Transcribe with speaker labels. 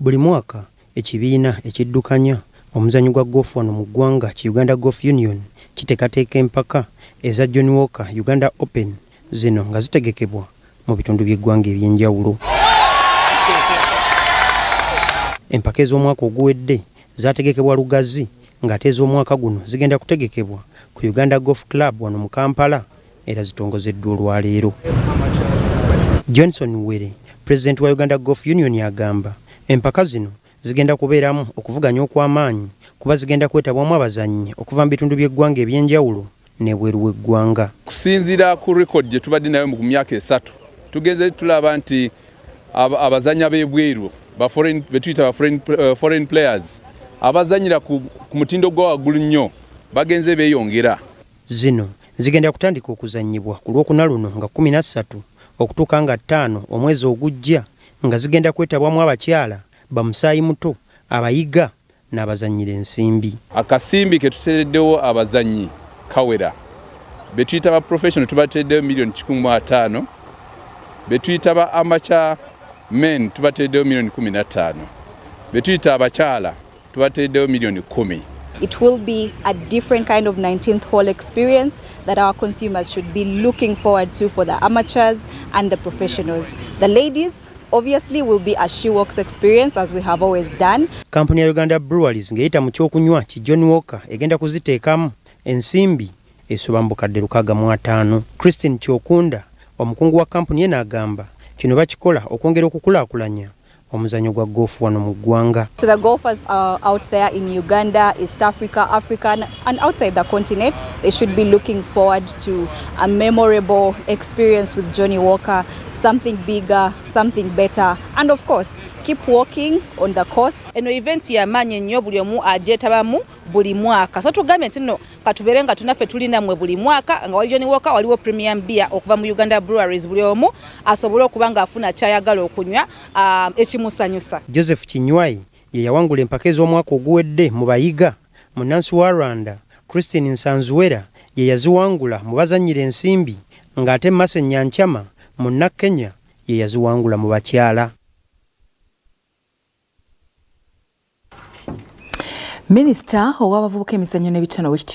Speaker 1: Buli mwaka ekibiina ekiddukanya omuzannyo gwa golf wano mu ggwanga ki Uganda Golf Union kiteekateeka empaka eza Johnny Walker Uganda Open zino nga zitegekebwa mu bitundu by'eggwanga eby'enjawulo. Empaka ez'omwaka oguwedde zaategekebwa Lugazi ng'ate ez'omwaka guno zigenda kutegekebwa ku Uganda Golf Club wano mu Kampala era zitongozeddwa olwaleero. Johnson Were, President wa Uganda Golf Union, agamba empaka zino zigenda kubeeramu okuvuganya okw'amaanyi kuba zigenda kwetabwamu abazannyi okuva mu bitundu by'eggwanga eby'enjawulo n'ebweru w'eggwanga.
Speaker 2: Kusinziira ku record gye tubadde nayo mu myaka esatu tugenze tulaba nti abazannya b'ebweru betuyita foreign players abazanyira ku mutindo gwa waggulu nnyo bagenze beeyongera.
Speaker 1: Zino zigenda kutandika okuzannyibwa ku Lwokuna luno nga 13 okutuuka nga 5 omwezi ogujja nga zigenda kwetabwamu abakyala bamusaayi muto abayiga n'abazannyira ensimbi.
Speaker 2: Akasimbi ke tuteereddewo abazannyi kawera betuyita ba professional tubateeddewo $1,500,000 betuyita ba amateur men tubateeddewo $15,000,000 betuyita abakyala tubateeddewo $10,000,000.
Speaker 3: It will be a different kind of 19th hole experience that our consumers should be looking forward to for the amateurs and the professionals. The ladies obviously will be a she walks experience as we have always done.
Speaker 1: Kampuni ya Uganda Breweries ng'eyita mu kyokunywa ki Johnny Walker egenda kuziteekamu ensimbi esoba mu bukadde 650. Christine Kyokunda, omukungu wa kampuni ye, n'agamba kino bakikola okwongera okukulaakulanya omuzannyo gwa golf wano mu ggwanga.
Speaker 3: To the golfers out there in Uganda, East Africa, Africa and outside the continent, they should be looking forward to a memorable experience with Johnny Walker, something bigger, something better, and of course keep walking on the course.
Speaker 4: Eno event ya manye nnyo buli omu agyetabamu buli mwaka. So tugambe nti nno katubeere nga tunaffe tulina mwe buli mwaka nga wali Johnny Walker waliwo premium beer okuva mu Uganda Breweries, buli omu asobole okuba nga afuna kyayagala okunywa ekimusanyusa.
Speaker 1: Joseph Kinywai ye yawangula empaka ez'omwaka oguwedde mu bayiga. Munnansi wa Rwanda Christine Nsanzuwera ye yaziwangula mu bazannyira ensimbi ng'ate Mase Nyanchama munna Kenya ye yaziwangula mu bakyala.
Speaker 5: Minisita ow'abavubuka emizannyo n'ebitano